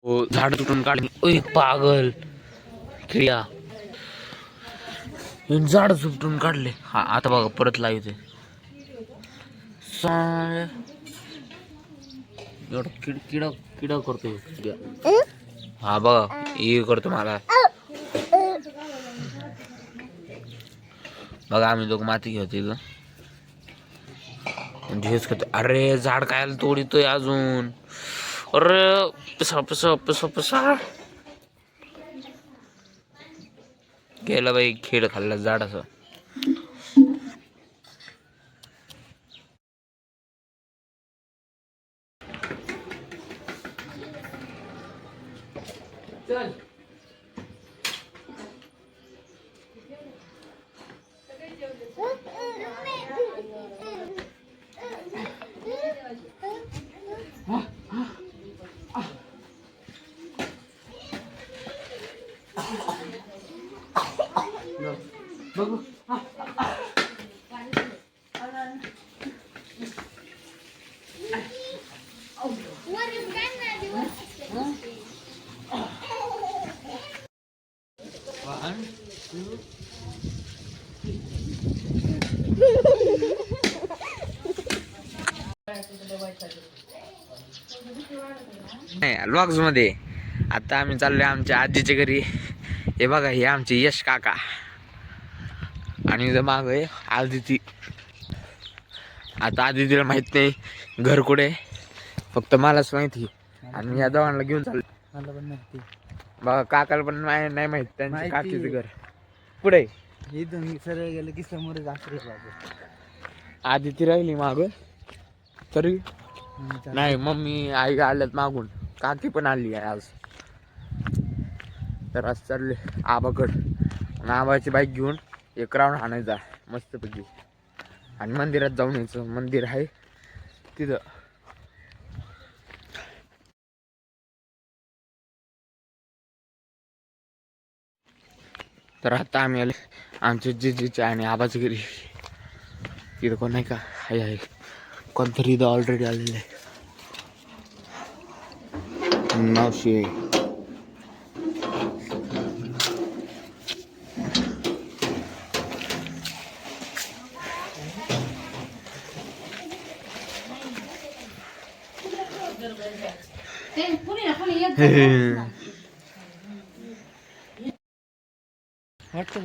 हो झाड तुटून काढले. ओय पागल किड्या, झाड तुटून काढले. हा आता बघा परत लावते. एवढं किडा किडा करतो किड्या. हा बघा हे करतो मला. बघा आम्ही दोघं माती घेतो इथं. हेच करतो. अरे झाड कायला तोडतोय अजून. अरे पिसा पिसा पिसा पिसा गेला बाई. खेळ खाल्ला झाडाचं. चल बघू. व्लॉग्स मध्ये आता आम्ही चाललोय आमच्या आजीच्या घरी. हे बघा हे आमचे यश काका आणि माग आहे आदिती. आता आदितीला माहित नाही घर कुठे, फक्त मलाच माहिती. आणि या दोघांना घेऊन चाललो. मला पण माहिती बघा काकाला पण नाही माहित त्यांच्या काकीचं घर पुढे. इथून सरळ गेलं की समोरच आश्रय बाबू. आदिती राहिली माग तरी नाही. मम्मी आई आल्यात मागून. काकी पण आली आहे आज. तर आज चालले आबाकड. आबाची बाईक घेऊन एक राऊंड हाणायचा मस्तपैकी आणि मंदिरात जाऊन यायचं. मंदिर आहे तिथं. तर आता आम्ही आले आमच्या जिजीच्या आणि आबाच्या घरी. तिथं कोण नाही का, आहे कोणतरी इथं ऑलरेडी आलेलं आहे. मावशी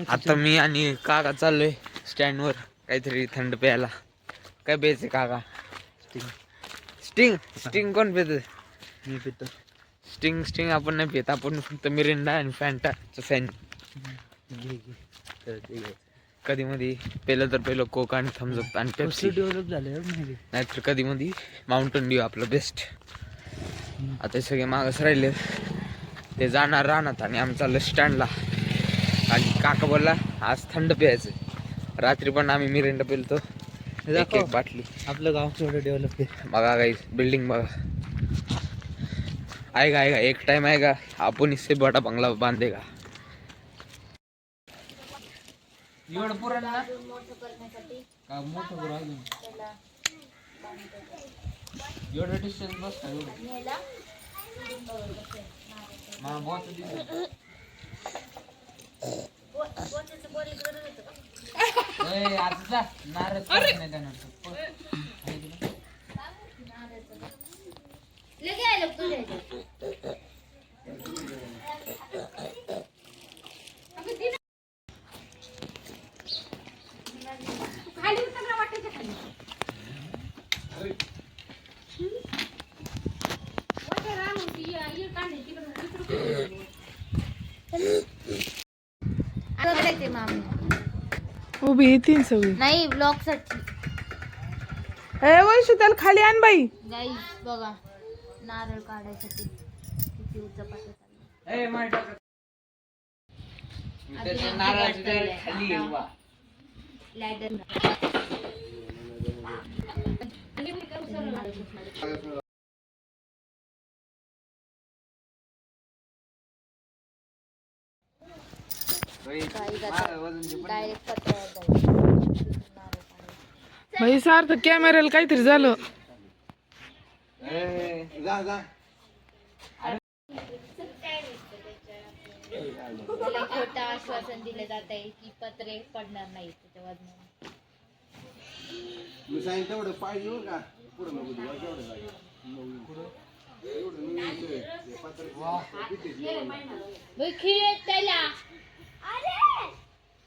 आता मी आणि काका चाललोय स्टँड वर काहीतरी थंड प्यायला. काय प्यायचं काका? स्टिंग स्टिंग कोण पित? मी पितो. स्टिंग आपण नाही पित. आपण फक्त मिरिंडा आणि फॅन्टा फॅन. कधी मध्ये पहिलं तर पहिलं कोक आणि थम्सअप आणि पेप्सी डेव्हलप झाले नाहीतर कधी मध्ये माउंटन ड्यू आपलं बेस्ट. आता सगळे मागच राहिले. ते जाणार राहणार आणि आम्ही चाललो स्टँडला. आणि काका बोलला आज थंड प्यायचं. रात्री पण आम्ही मिरिंडा पिलतो एक एक बाटली. आपलं गाव थोडं डेव्हलप आहे. बघा काही बिल्डिंग बघा. आएगा एक टाइम आएगा आपण इससे बड़ा बंगला बांधेगा. एवढं पुरण ना का मोठं करू अजून. एवढं डिस्टन्स बस का एवढं मला बहुत दिसत. आता नारळ नाही देणार. उभी येतील सगळी. नाही ब्लॉक साठी. वैशू त्याला खाली आण बाई. गाईस बघा नारळ काढायसाठी किती उच्चपात चाललंय. भाई सार्थ कॅमेऱ्याला काहीतरी झालं. जा त्याला खोटं आश्वासन दिले जात आहे की पत्रे पडणार नाही त्याच्या वजनाने. मी सांगितलं तेवढं पाहिजे का पुढं नको देऊ केवढं जागे खिळी आहेत त्याला.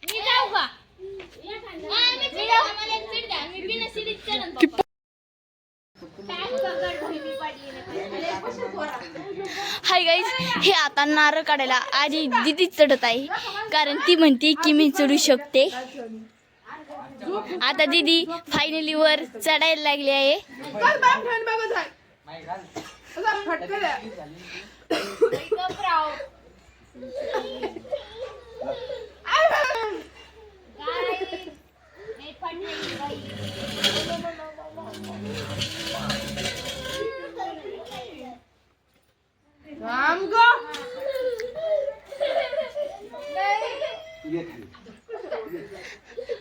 मी जाऊ का? मी जाऊ. मला एक सीट द्या. मी बिना सीडीत चढन पप्पा. हाय गाईज, हे आता नारळ काढायला आधी दिदी चढत आहे कारण ती म्हणते की मी चढू शकते. आता दिदी फायनली वर चढायला लागली आहे.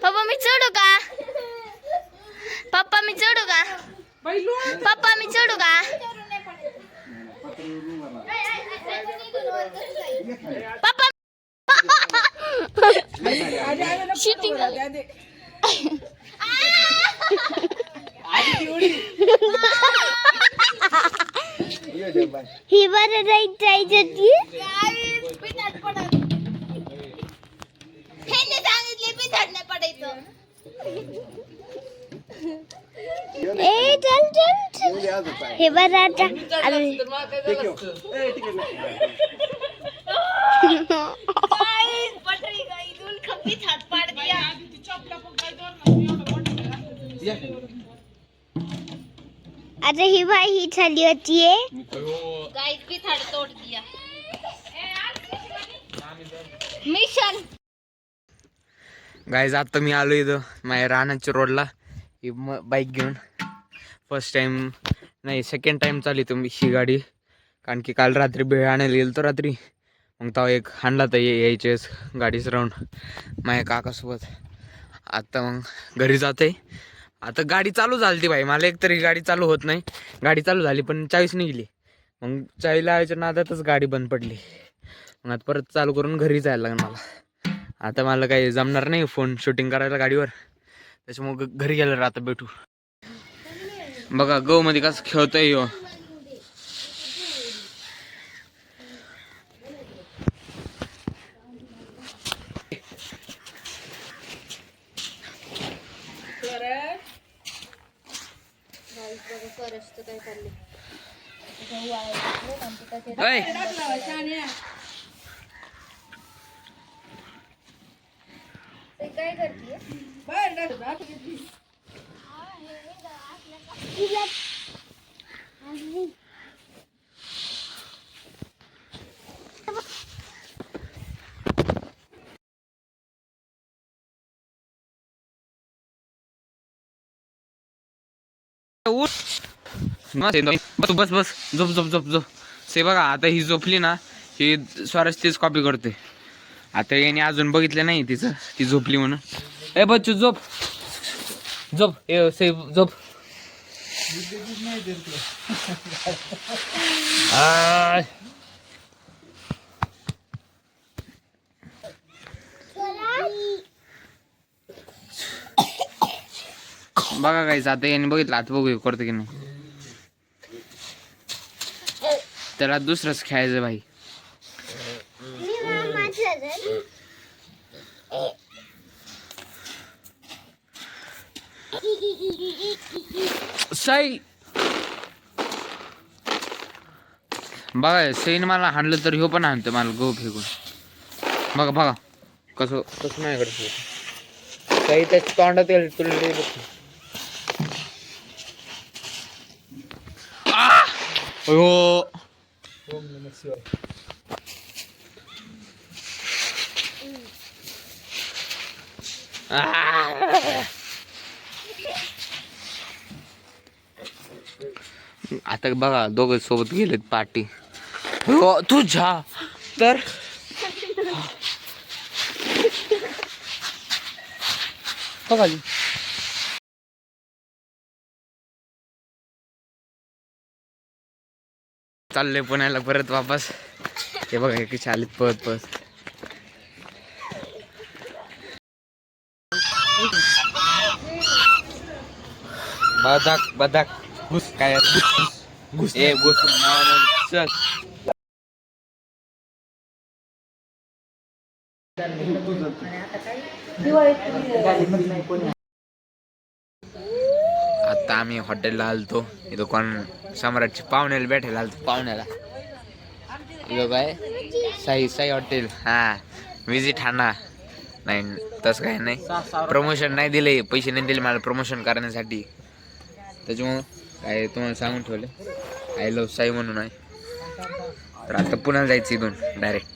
पप्पा मी चढू का? पप्पा मी चढू का? पप्पा मी चढू का? पप्पा शूटिंग ही बरं जायचं ती सांगितले पिठात नाही पडायचं. ए चल चल हे बरं आता अरे ही बाई ही झाली होती गाइस पिठाड तोड़ दिया. मिशन गाईज आता मी आलो इथं माझ्या रानाच्या रोडला ही बाईक घेऊन. फर्स्ट टाइम नाही सेकंड टाइम चालली तुम्ही ही गाडी, कारण की काल रात्री भेळ आणायला गेलो तर रात्री मग तेव्हा एक हाणला तर यायचेच गाडीच राहून माझ्या काकासोबत. आता मग घरी जाते. आता गाडी चालू झाली ती भाई, मला एकतरी गाडी चालू होत नाही. गाडी चालू झाली पण चावीच निघली. मग चावी लावायच्या नादातच गाडी बंद पडली. मग आता परत चालू करून घरी जायला लागणार मला. आता मला काही जमणार नाही फोन शूटिंग करायला गाडीवर, त्याच्यामुळे घरी गेल्यावर आता भेटू. बघा गहू मध्ये कसं खेळतोय ह्यो. काय करते? बस बस झोप झोप झोप झोप. से बघा आता ही झोपली ना, ही स्वराज तीच कॉपी करते. आता याने अजून बघितलं नाही तिचं ती झोपली म्हणून. ए बच्चू झोप झोप. ए से झोप. बघा काहीच आता याने बघितलं, आता बघू करतो की नाही. त्याला दुसरंच खेळायचं भाई. साई बघा सईने मला हाणलं तर ह्यो पण हाणतो मला गहू फेकून. बघा बघा कसं कसं नाही करत सई. त्याच्या तोंडात येईल तुला. हो आता बघा दोघं सोबत गेलेत पार्टी. हो तुझ्या तर बघा चालले पुण्याला परत वापस. हे बघा हे कशी आलीत पळत पळत. बदक बदक घुस काय घुस ए घुस चल. आता आम्ही हॉटेलला आलतो. इथं कोण सम्राटची पाहुण्याला भेटायला आलतो पाहुण्याला. इथं काय साई साई हॉटेल. हा विजिट हाना. नाही तसं काय नाही, प्रमोशन नाही दिले, पैसे नाही दिले मला प्रमोशन करण्यासाठी. त्याच्यामुळं काय तुम्हाला सांगून ठेवलं आय लव्ह साई म्हणून आहे. तर आता पुन्हा जायचं इथून डायरेक्ट.